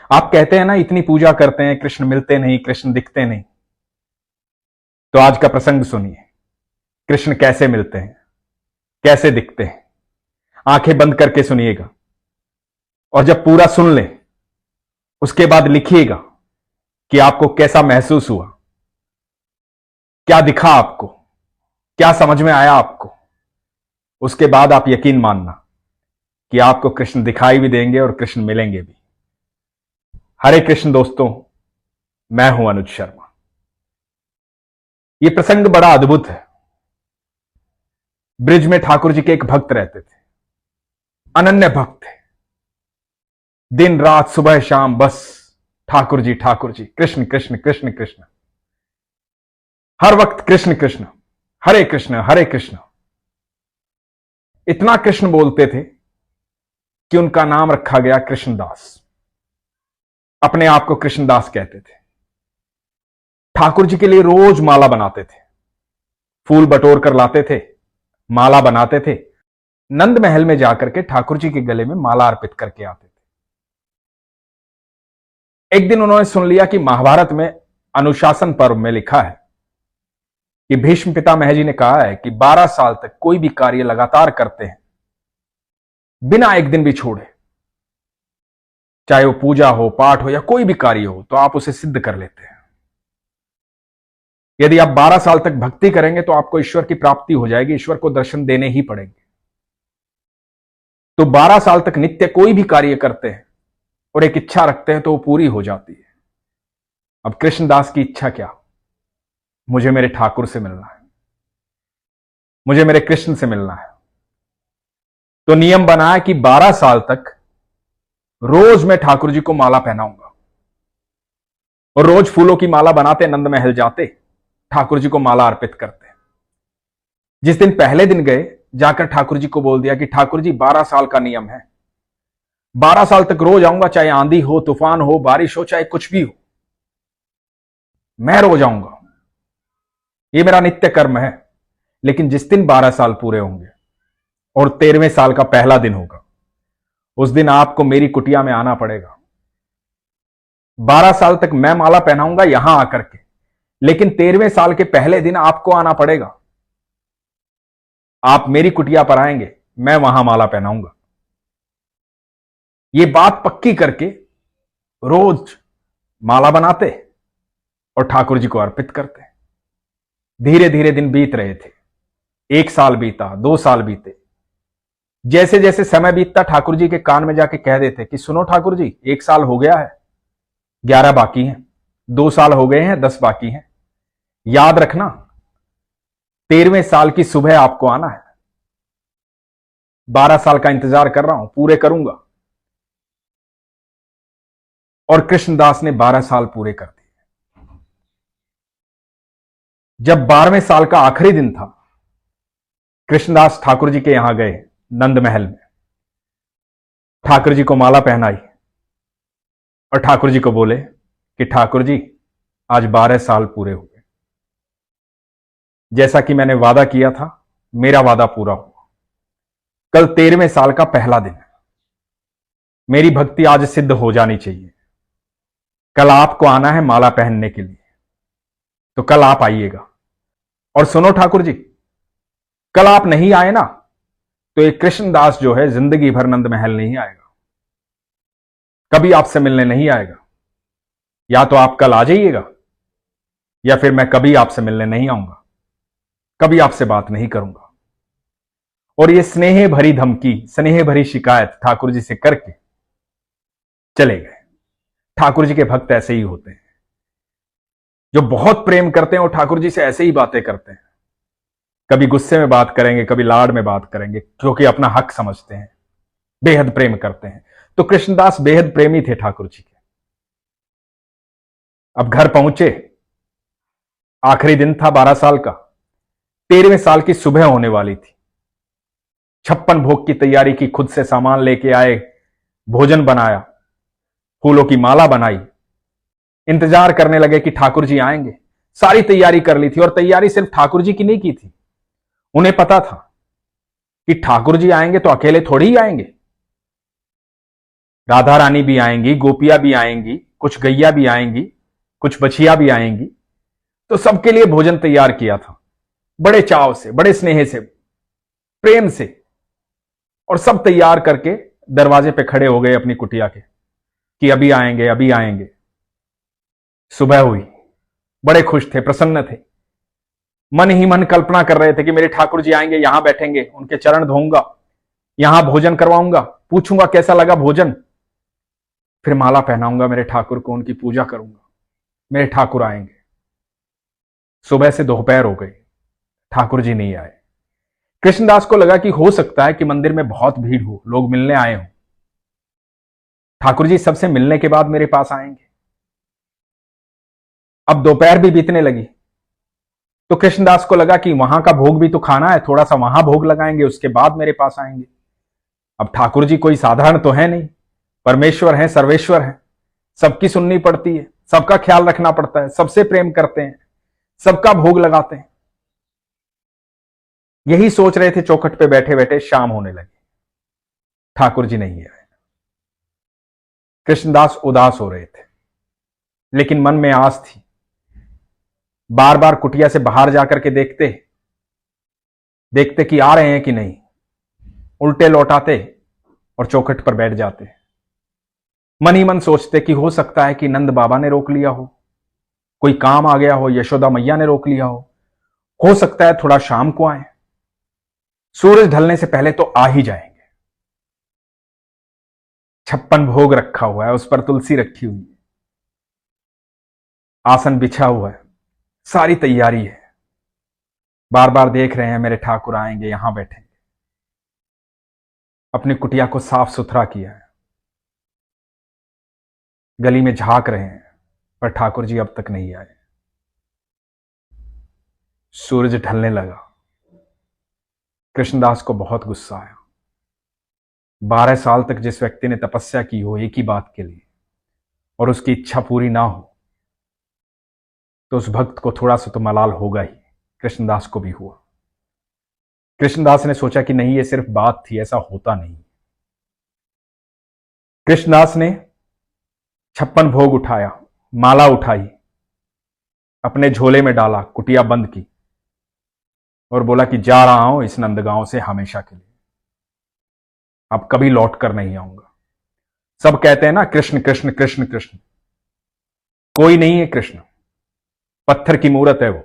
आप कहते हैं ना, इतनी पूजा करते हैं, कृष्ण मिलते नहीं, कृष्ण दिखते नहीं। तो आज का प्रसंग सुनिए, कृष्ण कैसे मिलते हैं, कैसे दिखते हैं। आंखें बंद करके सुनिएगा और जब पूरा सुन ले उसके बाद लिखिएगा कि आपको कैसा महसूस हुआ, क्या दिखा आपको, क्या समझ में आया आपको। उसके बाद आप यकीन मानना कि आपको कृष्ण दिखाई भी देंगे और कृष्ण मिलेंगे भी। हरे कृष्ण दोस्तों, मैं हूं अनुज शर्मा। यह प्रसंग बड़ा अद्भुत है। ब्रिज में ठाकुर जी के एक भक्त रहते थे, अनन्य भक्त थे। दिन रात सुबह शाम बस ठाकुर जी कृष्ण कृष्ण कृष्ण कृष्ण, हर वक्त कृष्ण कृष्ण, हरे कृष्ण हरे कृष्ण। इतना कृष्ण बोलते थे कि उनका नाम रखा गया कृष्णदास। अपने आप को कृष्णदास कहते थे। ठाकुर जी के लिए रोज माला बनाते थे, फूल बटोर कर लाते थे, माला बनाते थे। नंद महल में जाकर के ठाकुर जी के गले में माला अर्पित करके आते थे। एक दिन उन्होंने सुन लिया कि महाभारत में अनुशासन पर्व में लिखा है कि भीष्म पितामह जी ने कहा है कि 12 साल तक कोई भी कार्य लगातार करते हैं, बिना एक दिन भी छोड़े, चाहे वो पूजा हो, पाठ हो या कोई भी कार्य हो, तो आप उसे सिद्ध कर लेते हैं। यदि आप 12 साल तक भक्ति करेंगे तो आपको ईश्वर की प्राप्ति हो जाएगी, ईश्वर को दर्शन देने ही पड़ेंगे। तो 12 साल तक नित्य कोई भी कार्य करते हैं और एक इच्छा रखते हैं तो वो पूरी हो जाती है। अब कृष्णदास की इच्छा क्या? मुझे मेरे ठाकुर से मिलना है, मुझे मेरे कृष्ण से मिलना है। तो नियम बनाया कि 12 साल तक रोज मैं ठाकुर जी को माला पहनाऊंगा। और रोज फूलों की माला बनाते, नंद महल जाते, ठाकुर जी को माला अर्पित करते। जिस दिन पहले दिन गए, जाकर ठाकुर जी को बोल दिया कि ठाकुर जी 12 साल का नियम है, 12 साल तक रोज आऊंगा, चाहे आंधी हो, तूफान हो, बारिश हो, चाहे कुछ भी हो, मैं रोज आऊंगा, ये मेरा नित्य कर्म है। लेकिन जिस दिन 12 साल पूरे होंगे और 13वें साल का पहला दिन होगा, उस दिन आपको मेरी कुटिया में आना पड़ेगा। 12 साल तक मैं माला पहनाऊंगा यहां आकर के, लेकिन 13वें साल के पहले दिन आपको आना पड़ेगा। आप मेरी कुटिया पर आएंगे, मैं वहां माला पहनाऊंगा। ये बात पक्की करके रोज माला बनाते और ठाकुर जी को अर्पित करते। धीरे धीरे दिन बीत रहे थे। 1 साल बीता, 2 साल बीते। जैसे जैसे समय बीतता, ठाकुर जी के कान में जाके कह देते कि सुनो ठाकुर जी, 1 साल हो गया है, 11 बाकी हैं, 2 साल हो गए हैं, 10 बाकी हैं। याद रखना, 13वें साल की सुबह आपको आना है। 12 साल का इंतजार कर रहा हूं, पूरे करूंगा। और कृष्णदास ने 12 साल पूरे कर दिए। जब 12वें साल का आखिरी दिन था, कृष्णदास ठाकुर जी के यहां गए, नंद महल में। ठाकुर जी को माला पहनाई और ठाकुर जी को बोले कि ठाकुर जी, आज 12 साल पूरे हुए। जैसा कि मैंने वादा किया था, मेरा वादा पूरा हुआ। कल 13वें साल का पहला दिन है। मेरी भक्ति आज सिद्ध हो जानी चाहिए। कल आपको आना है माला पहनने के लिए, तो कल आप आइएगा। और सुनो ठाकुर जी, कल आप नहीं आए ना, तो एक कृष्णदास जो है जिंदगी भर नंद महल नहीं आएगा, कभी आपसे मिलने नहीं आएगा। या तो आप कल आ जाइएगा, या फिर मैं कभी आपसे मिलने नहीं आऊंगा, कभी आपसे बात नहीं करूंगा। और ये स्नेह भरी धमकी, स्नेह भरी शिकायत ठाकुर जी से करके चले गए। ठाकुर जी के भक्त ऐसे ही होते हैं, जो बहुत प्रेम करते हैं और ठाकुर जी से ऐसे ही बातें करते हैं। कभी गुस्से में बात करेंगे, कभी लाड में बात करेंगे, क्योंकि अपना हक समझते हैं, बेहद प्रेम करते हैं। तो कृष्णदास बेहद प्रेमी थे ठाकुर जी के। अब घर पहुंचे, आखिरी दिन था 12 साल का, 13वें साल की सुबह होने वाली थी। 56 भोग की तैयारी की, खुद से सामान लेके आए, भोजन बनाया, फूलों की माला बनाई, इंतजार करने लगे कि ठाकुर जी आएंगे। सारी तैयारी कर ली थी, और तैयारी सिर्फ ठाकुर जी की नहीं की थी। उन्हें पता था कि ठाकुर जी आएंगे तो अकेले थोड़ी ही आएंगे। राधा रानी भी आएंगी, गोपियां भी आएंगी, कुछ गैया भी आएंगी, कुछ बछिया भी आएंगी। तो सबके लिए भोजन तैयार किया था, बड़े चाव से, बड़े स्नेह से, प्रेम से। और सब तैयार करके दरवाजे पे खड़े हो गए अपनी कुटिया के कि अभी आएंगे, अभी आएंगे। सुबह हुई, बड़े खुश थे, प्रसन्न थे, मन ही मन कल्पना कर रहे थे कि मेरे ठाकुर जी आएंगे, यहां बैठेंगे, उनके चरण धोऊंगा, यहां भोजन करवाऊंगा, पूछूंगा कैसा लगा भोजन, फिर माला पहनाऊंगा मेरे ठाकुर को, उनकी पूजा करूंगा, मेरे ठाकुर आएंगे। सुबह से दोपहर हो गई, ठाकुर जी नहीं आए। कृष्णदास को लगा कि हो सकता है कि मंदिर में बहुत भीड़ हो, लोग मिलने आए हों, ठाकुर जी सबसे मिलने के बाद मेरे पास आएंगे। अब दोपहर भी बीतने लगी, तो कृष्णदास को लगा कि वहां का भोग भी तो खाना है, थोड़ा सा वहां भोग लगाएंगे, उसके बाद मेरे पास आएंगे। अब ठाकुर जी कोई साधारण तो है नहीं, परमेश्वर है, सर्वेश्वर है, सबकी सुननी पड़ती है, सबका ख्याल रखना पड़ता है, सबसे प्रेम करते हैं, सबका भोग लगाते हैं। यही सोच रहे थे, चौखट पे बैठे बैठे शाम होने लगी, ठाकुर जी नहीं आए। कृष्णदास उदास हो रहे थे, लेकिन मन में आस थी। बार बार कुटिया से बाहर जाकर के देखते देखते कि आ रहे हैं कि नहीं, उल्टे लौटाते और चौखट पर बैठ जाते। मन ही मन सोचते कि हो सकता है कि नंद बाबा ने रोक लिया हो, कोई काम आ गया हो, यशोदा मैया ने रोक लिया हो सकता है थोड़ा शाम को आए, सूरज ढलने से पहले तो आ ही जाएंगे। 56 भोग रखा हुआ है, उस पर तुलसी रखी हुई है, आसन बिछा हुआ है, सारी तैयारी है। बार बार देख रहे हैं मेरे ठाकुर आएंगे, यहां बैठेंगे। अपनी कुटिया को साफ सुथरा किया है, गली में झांक रहे हैं, पर ठाकुर जी अब तक नहीं आए। सूरज ढलने लगा, कृष्णदास को बहुत गुस्सा आया। 12 साल तक जिस व्यक्ति ने तपस्या की हो एक ही बात के लिए, और उसकी इच्छा पूरी ना हो, तो उस भक्त को थोड़ा सा तो मलाल होगा ही। कृष्णदास को भी हुआ। कृष्णदास ने सोचा कि नहीं, ये सिर्फ बात थी, ऐसा होता नहीं। कृष्णदास ने 56 भोग उठाया, माला उठाई, अपने झोले में डाला, कुटिया बंद की और बोला कि जा रहा हूं इस नंदगांव से हमेशा के लिए, अब कभी लौट कर नहीं आऊंगा। सब कहते हैं ना कृष्ण कृष्ण कृष्ण कृष्ण, कोई नहीं है कृष्ण, पत्थर की मूरत है वो,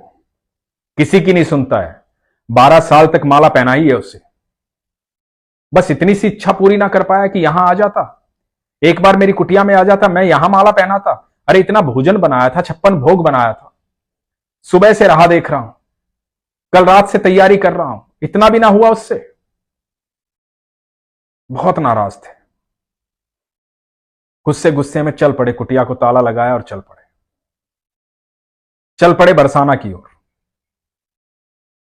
किसी की नहीं सुनता है। 12 साल तक माला पहनाई है उसे, बस इतनी सी इच्छा पूरी ना कर पाया कि यहां आ जाता, एक बार मेरी कुटिया में आ जाता, मैं यहां माला पहनाता। अरे इतना भोजन बनाया था, 56 भोग बनाया था, सुबह से राह देख रहा हूं, कल रात से तैयारी कर रहा हूं, इतना भी ना हुआ उससे। बहुत नाराज थे, गुस्से गुस्से में चल पड़े, कुटिया को ताला लगाया और चल पड़े बरसाना की ओर।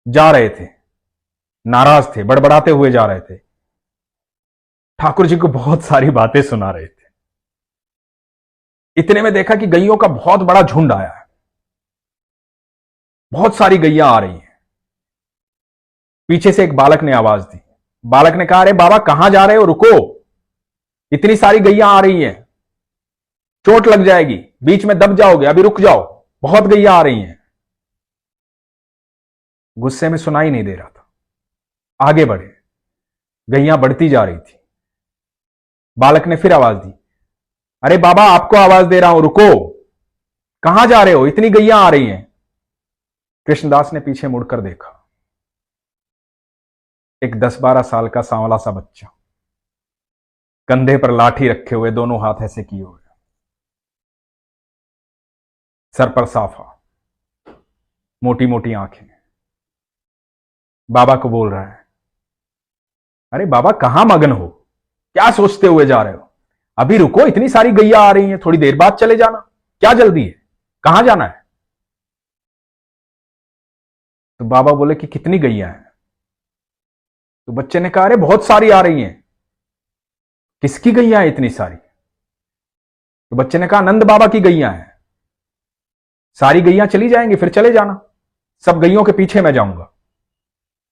जा रहे थे, नाराज थे, बड़बड़ाते हुए जा रहे थे, ठाकुर जी को बहुत सारी बातें सुना रहे थे। इतने में देखा कि गैयों का बहुत बड़ा झुंड आया है, बहुत सारी गैया आ रही हैं। पीछे से एक बालक ने आवाज दी, बालक ने कहा, अरे बाबा कहां जा रहे हो, रुको, इतनी सारी गैया आ रही हैं, चोट लग जाएगी, बीच में दब जाओगे, अभी रुक जाओ, बहुत गैया आ रही हैं। गुस्से में सुनाई नहीं दे रहा था, आगे बढ़े, गैया बढ़ती जा रही थी। बालक ने फिर आवाज दी, अरे बाबा आपको आवाज दे रहा हूं, रुको, कहां जा रहे हो, इतनी गैया आ रही हैं। कृष्णदास ने पीछे मुड़कर देखा, एक 10-12 साल का सांवला सा बच्चा, कंधे पर लाठी रखे हुए, दोनों हाथ ऐसे किए हुए, सर पर साफा, मोटी मोटी आंखें, बाबा को बोल रहा है, अरे बाबा कहां मगन हो, क्या सोचते हुए जा रहे हो, अभी रुको, इतनी सारी गैया आ रही हैं, थोड़ी देर बाद चले जाना, क्या जल्दी है, कहां जाना है। तो बाबा बोले कि कितनी गैया हैं। तो बच्चे ने कहा, अरे बहुत सारी आ रही हैं। किसकी गैया है इतनी सारी। तो बच्चे ने कहा, नंद बाबा की गैया हैं, सारी गैया चली जाएंगी, फिर चले जाना, सब गैयों के पीछे मैं जाऊंगा,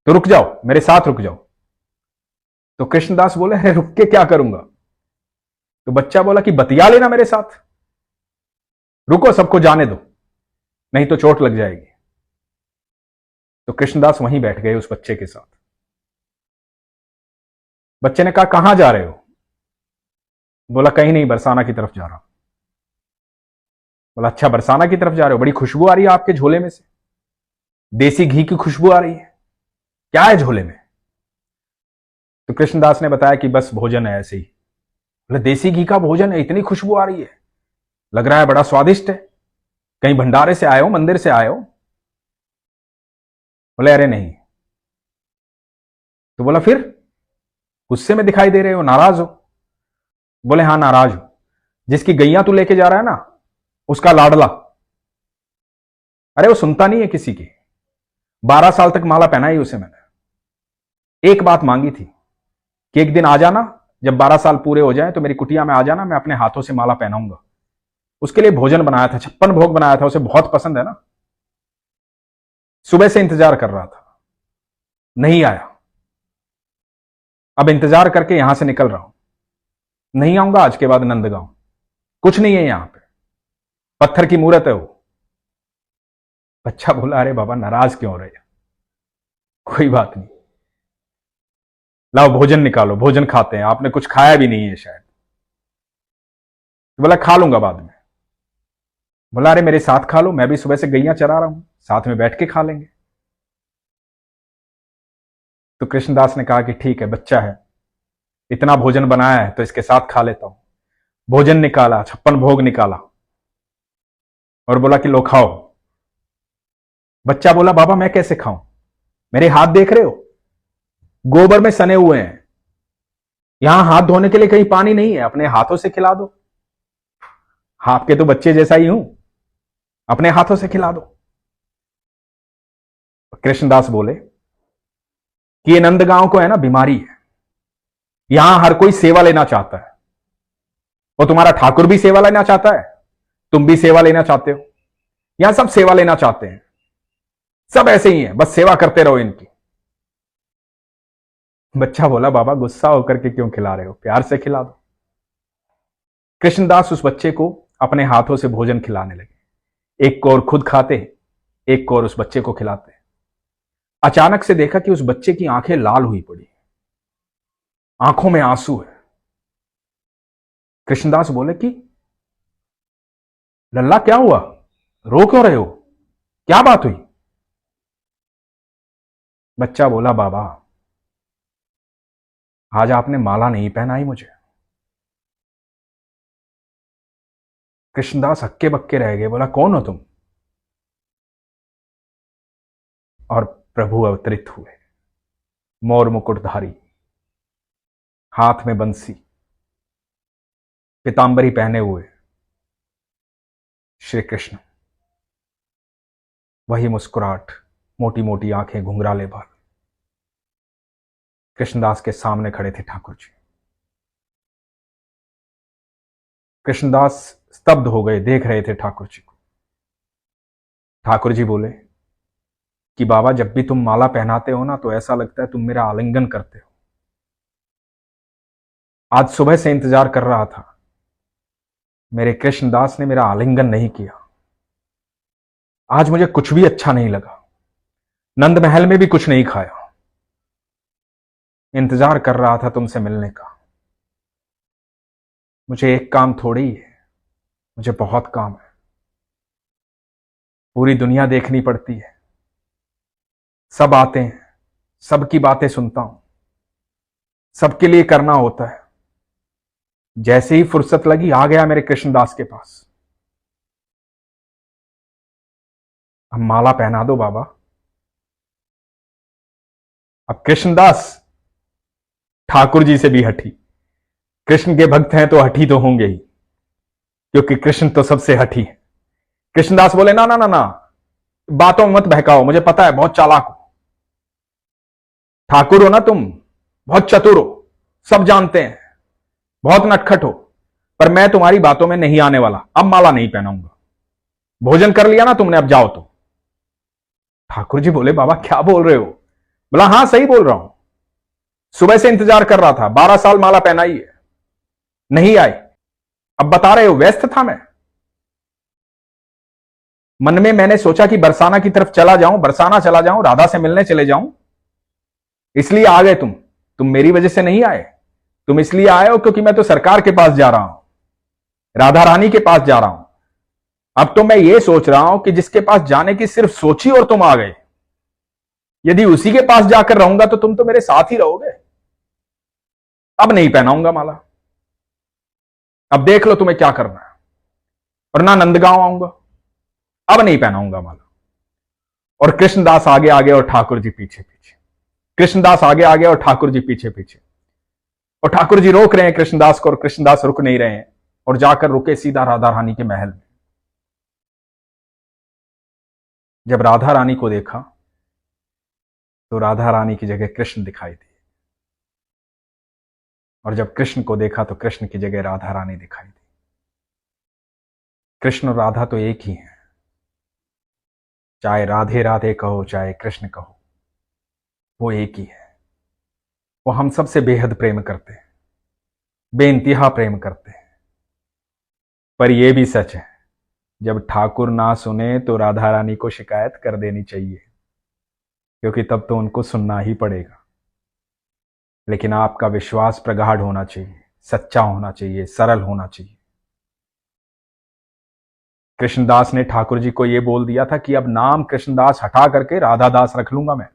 तो रुक जाओ, मेरे साथ रुक जाओ। तो कृष्णदास बोले, अरे रुक के क्या करूंगा, तो बच्चा बोला कि बतिया लेना मेरे साथ, रुको सबको जाने दो, नहीं तो चोट लग जाएगी। तो कृष्णदास वहीं बैठ गए उस बच्चे के साथ। बच्चे ने कहा कहां जा रहे हो? बोला कहीं नहीं, बरसाना की तरफ जा रहा हूं। बोला अच्छा, बरसाना की तरफ जा रहे हो, बड़ी खुशबू आ रही है आपके झोले में से, देसी घी की खुशबू आ रही है, क्या है झोले में? तो कृष्णदास ने बताया कि बस भोजन है ऐसे ही। बोले देसी घी का भोजन है, इतनी खुशबू आ रही है, लग रहा है बड़ा स्वादिष्ट है, कहीं भंडारे से आए हो, मंदिर से आए हो? बोले अरे नहीं। तो बोला फिर गुस्से में दिखाई दे रहे हो, नाराज हो? बोले हां नाराज हो, जिसकी गैया तू लेके जा रहा है ना, उसका लाडला, अरे वो सुनता नहीं है किसी की, 12 साल तक माला पहनाई उसे मैंने। एक बात मांगी थी कि एक दिन आ जाना, जब 12 साल पूरे हो जाए तो मेरी कुटिया में आ जाना, मैं अपने हाथों से माला पहनाऊंगा। उसके लिए भोजन बनाया था, 56 भोग बनाया था, उसे बहुत पसंद है ना। सुबह से इंतजार कर रहा था, नहीं आया, अब इंतजार करके यहां से निकल रहा हूं, नहीं आऊंगा आज के बाद नंदगांव, कुछ नहीं है यहां पे, पत्थर की मूर्त है वो। बच्चा बोला अरे बाबा नाराज क्यों हो रहे, कोई बात नहीं, लाओ भोजन निकालो, भोजन खाते हैं, आपने कुछ खाया भी नहीं है शायद। तो बोला खा लूंगा बाद में। बोला अरे मेरे साथ खा लो, मैं भी सुबह से गैया चरा रहा हूं, साथ में बैठ के खा लेंगे। तो कृष्णदास ने कहा कि ठीक है, बच्चा है, इतना भोजन बनाया है तो इसके साथ खा लेता हूं। भोजन निकाला, 56 भोग निकाला और बोला कि लो खाओ। बच्चा बोला बाबा मैं कैसे खाऊं, मेरे हाथ देख रहे हो, गोबर में सने हुए हैं, यहां हाथ धोने के लिए कहीं पानी नहीं है, अपने हाथों से खिला दो। आपके तो बच्चे जैसा ही हूं, अपने हाथों से खिला दो। कृष्णदास बोले कि ये नंदगांव को है ना बीमारी है, यहां हर कोई सेवा लेना चाहता है, वो तुम्हारा ठाकुर भी सेवा लेना चाहता है, तुम भी सेवा लेना चाहते हो, यहां सब सेवा लेना चाहते हैं, सब ऐसे ही हैं, बस सेवा करते रहो इनकी। बच्चा बोला बाबा गुस्सा होकर के क्यों खिला रहे हो, प्यार से खिला दो। कृष्णदास उस बच्चे को अपने हाथों से भोजन खिलाने लगे, एक कोर खुद खाते, एक कोर उस बच्चे को खिलाते। अचानक से देखा कि उस बच्चे की आंखें लाल हुई पड़ी, आंखों में आंसू है। कृष्णदास बोले कि लल्ला क्या हुआ, रो क्यों रहे हो, क्या बात हुई? बच्चा बोला बाबा आज आपने माला नहीं पहनाई मुझे। कृष्णदास हक्के बक्के रह गए, बोला कौन हो तुम? और प्रभु अवतरित हुए, मोर मुकुटधारी, हाथ में बंसी, पीतांबरी पहने हुए श्री कृष्ण, वही मुस्कुराहट, मोटी मोटी आंखें, घुंघराले बाल। कृष्णदास के सामने खड़े थे ठाकुर जी। कृष्णदास स्तब्ध हो गए, देख रहे थे ठाकुर जी को। ठाकुर जी बोले कि बाबा जब भी तुम माला पहनाते हो ना तो ऐसा लगता है तुम मेरा आलिंगन करते हो। आज सुबह से इंतजार कर रहा था, मेरे कृष्णदास ने मेरा आलिंगन नहीं किया, आज मुझे कुछ भी अच्छा नहीं लगा, नंद महल में भी कुछ नहीं खाया, इंतजार कर रहा था तुमसे मिलने का। मुझे एक काम थोड़ी है, मुझे बहुत काम है, पूरी दुनिया देखनी पड़ती है, सब आते हैं, सबकी बातें सुनता हूं, सबके लिए करना होता है। जैसे ही फुर्सत लगी आ गया मेरे कृष्णदास के पास। अब माला पहना दो बाबा। अब कृष्णदास ठाकुर जी से भी हठी, कृष्ण के भक्त हैं तो हठी तो होंगे ही, क्योंकि कृष्ण तो सबसे हठी है। कृष्णदास बोले ना ना ना ना, बातों में मत बहकाओ, मुझे पता है बहुत चालाक हो, ठाकुर हो ना तुम, बहुत चतुर हो, सब जानते हैं, बहुत नटखट हो, पर मैं तुम्हारी बातों में नहीं आने वाला, अब माला नहीं पहनाऊंगा। भोजन कर लिया ना तुमने, अब जाओ तो। ठाकुर जी बोले बाबा क्या बोल रहे हो? बोला हां सही बोल रहा हूं, सुबह से इंतजार कर रहा था, 12 साल माला पहनाई है, नहीं आए, अब बता रहे हो व्यस्त था मैं। मन में मैंने सोचा कि बरसाना की तरफ चला जाऊं, बरसाना चला जाऊं, राधा से मिलने चले जाऊं, इसलिए आ गए तुम मेरी वजह से नहीं आए। तुम इसलिए आए हो क्योंकि मैं तो सरकार के पास जा रहा हूं, राधा रानी के पास जा रहा हूं। अब तो मैं ये सोच रहा हूं कि जिसके पास जाने की सिर्फ सोची और तुम आ गए, यदि उसी के पास जाकर रहूंगा तो तुम तो मेरे साथ ही रहोगे। अब नहीं पहनाऊंगा माला, अब देख लो तुम्हें क्या करना है। और ना नंदगांव आऊंगा, अब नहीं पहनाऊंगा माला। और कृष्णदास आगे आगे और ठाकुर जी पीछे पीछे, कृष्णदास आगे आगे और ठाकुर जी पीछे पीछे। और ठाकुर जी रोक रहे हैं कृष्णदास को और कृष्णदास रुक नहीं रहे हैं, और जाकर रुके सीधा राधा रानी के महल में। जब राधा रानी को देखा तो राधा रानी की जगह कृष्ण दिखाई दिए, और जब कृष्ण को देखा तो कृष्ण की जगह राधा रानी दिखाई दी। कृष्ण और राधा तो एक ही हैं, चाहे राधे राधे कहो चाहे कृष्ण कहो, वो एक ही है। वो हम सबसे बेहद प्रेम करते हैं, बेइंतहा प्रेम करते हैं। पर यह भी सच है, जब ठाकुर ना सुने तो राधा रानी को शिकायत कर देनी चाहिए, क्योंकि तब तो उनको सुनना ही पड़ेगा। लेकिन आपका विश्वास प्रगाढ़ होना चाहिए, सच्चा होना चाहिए, सरल होना चाहिए। कृष्णदास ने ठाकुर जी को यह बोल दिया था कि अब नाम कृष्णदास हटा करके राधादास रख लूंगा मैं।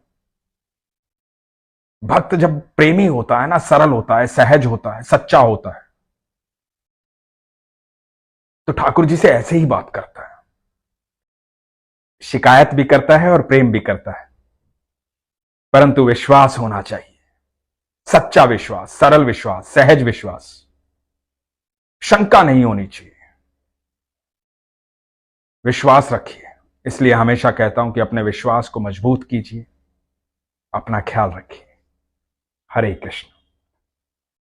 भक्त जब प्रेमी होता है ना, सरल होता है, सहज होता है, सच्चा होता है, तो ठाकुर जी से ऐसे ही बात करता है, शिकायत भी करता है और प्रेम भी करता है। परंतु विश्वास होना चाहिए, सच्चा विश्वास, सरल विश्वास, सहज विश्वास, शंका नहीं होनी चाहिए। विश्वास रखिए। इसलिए हमेशा कहता हूं कि अपने विश्वास को मजबूत कीजिए, अपना ख्याल रखिए। हरे कृष्ण।